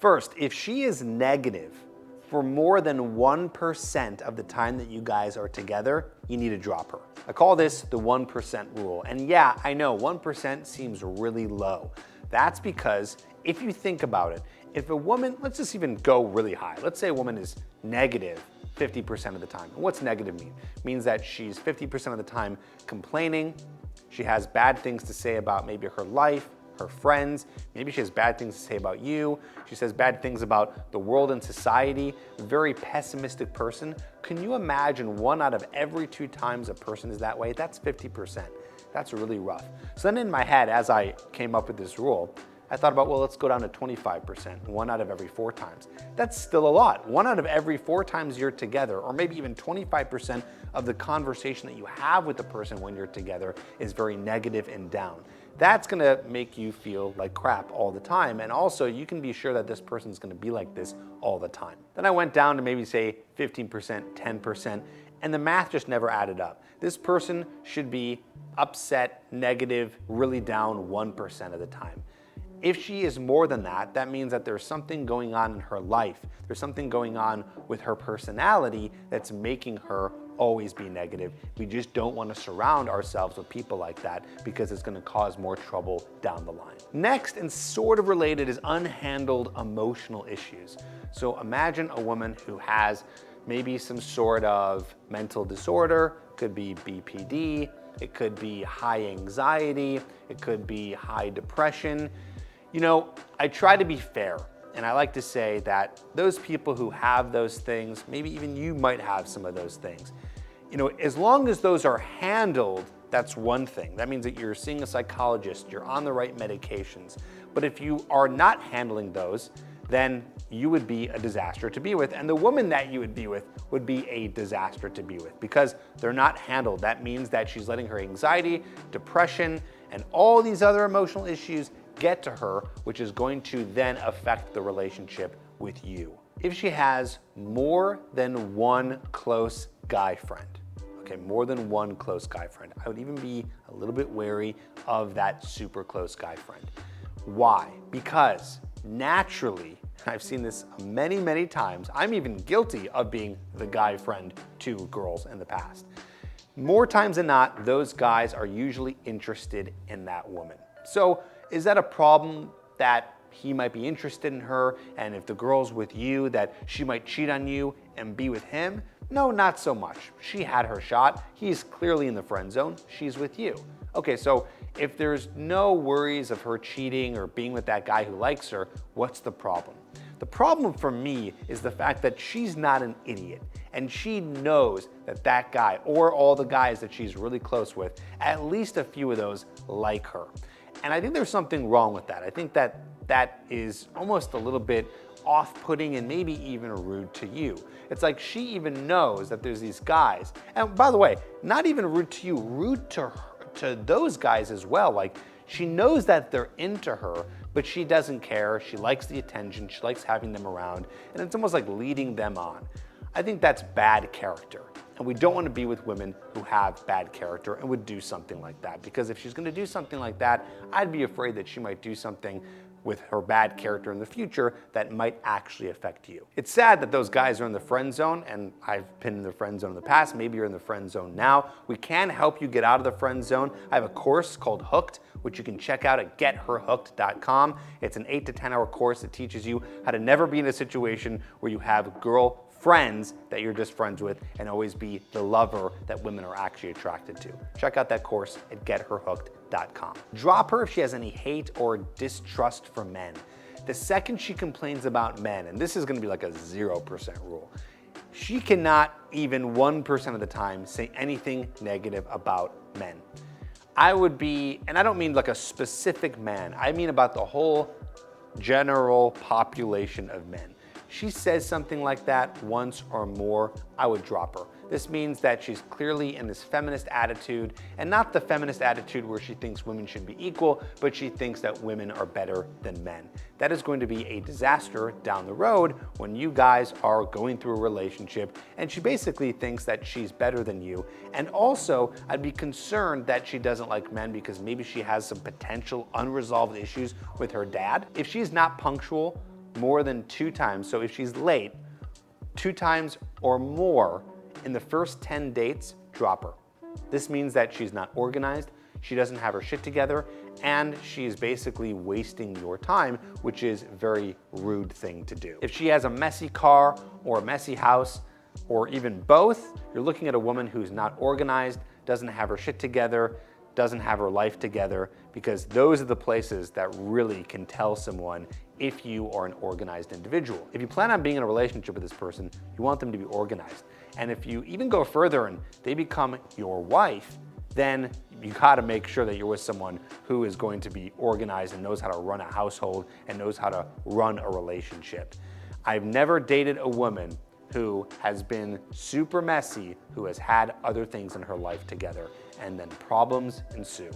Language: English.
First, if she is negative for more than 1% of the time that you guys are together, you need to drop her. I call this the 1% rule. And yeah, I know 1% seems really low. That's because if you think about it, if a woman, let's just even go really high. Let's say a woman is negative 50% of the time. And what's negative mean? It means that she's 50% of the time complaining. She has bad things to say about maybe her life, her friends. Maybe she has bad things to say about you. She says bad things about the world and society. A very pessimistic person. Can you imagine 1 out of every 2 times a person is that way? That's 50%. That's really rough. So then in my head, as I came up with this rule, I thought about, well, let's go down to 25%, 1 out of every 4 times. That's still a lot. 1 out of every 4 times you're together, or maybe even 25% of the conversation that you have with the person when you're together is very negative and down. That's gonna make you feel like crap all the time. And also you can be sure that this person's gonna be like this all the time. Then I went down to maybe say 15%, 10%, and the math just never added up. This person should be upset, negative, really down 1% of the time. If she is more than that, that means that there's something going on in her life. There's something going on with her personality that's making her always be negative. We just don't want to surround ourselves with people like that because it's going to cause more trouble down the line. Next, and sort of related, is unhandled emotional issues. So imagine a woman who has maybe some sort of mental disorder, could be BPD, it could be high anxiety, it could be high depression. You know, I try to be fair, and I like to say that those people who have those things, maybe even you might have some of those things. You know, as long as those are handled, that's one thing. That means that you're seeing a psychologist, you're on the right medications. But if you are not handling those, then you would be a disaster to be with, and the woman that you would be with would be a disaster to be with because they're not handled. That means that she's letting her anxiety, depression, and all these other emotional issues get to her, which is going to then affect the relationship with you. If she has more than 1 close guy friend, okay, more than 1 close guy friend, I would even be a little bit wary of that super close guy friend. Why? Because naturally, I've seen this many, many times, I'm even guilty of being the guy friend to girls in the past. More times than not, those guys are usually interested in that woman. So is that a problem that he might be interested in her, and if the girl's with you, that she might cheat on you and be with him? No, not so much. She had her shot. He's clearly in the friend zone. She's with you. Okay, so if there's no worries of her cheating or being with that guy who likes her, what's the problem? The problem for me is the fact that she's not an idiot, and she knows that that guy, or all the guys that she's really close with, at least a few of those like her. And I think there's something wrong with that. I think that that is almost a little bit off-putting and maybe even rude to you. It's like she even knows that there's these guys. And by the way, not even rude to you, rude to her, to those guys as well. Like, she knows that they're into her, but she doesn't care. She likes the attention. She likes having them around. And it's almost like leading them on. I think that's bad character. And we don't want to be with women who have bad character and would do something like that. Because if she's going to do something like that, I'd be afraid that she might do something with her bad character in the future that might actually affect you. It's sad that those guys are in the friend zone, and I've been in the friend zone in the past. Maybe you're in the friend zone now. We can help you get out of the friend zone. I have a course called Hooked, which you can check out at getherhooked.com. It's an 8 to 10 hour course that teaches you how to never be in a situation where you have girl friends that you're just friends with and always be the lover that women are actually attracted to. Check out that course at getherhooked.com. Drop her if she has any hate or distrust for men. The second she complains about men, and this is gonna be like a 0% rule, she cannot even 1% of the time say anything negative about men. I would be, and I don't mean like a specific man, I mean about the whole general population of men. She says something like that once or more, I would drop her. This means that she's clearly in this feminist attitude, and not the feminist attitude where she thinks women should be equal, but she thinks that women are better than men. That is going to be a disaster down the road when you guys are going through a relationship and she basically thinks that she's better than you. And also, I'd be concerned that she doesn't like men because maybe she has some potential unresolved issues with her dad. If she's not punctual, more than 2 times, so if she's late 2 times or more in the first 10 dates, drop her. This means that she's not organized, she doesn't have her shit together, and she's basically wasting your time, which is a very rude thing to do. If she has a messy car or a messy house, or even both, you're looking at a woman who's not organized, doesn't have her shit together, doesn't have her life together, because those are the places that really can tell someone if you are an organized individual. If you plan on being in a relationship with this person, you want them to be organized. And if you even go further and they become your wife, then you gotta make sure that you're with someone who is going to be organized and knows how to run a household and knows how to run a relationship. I've never dated a woman who has been super messy, who has had other things in her life together, and then problems ensue.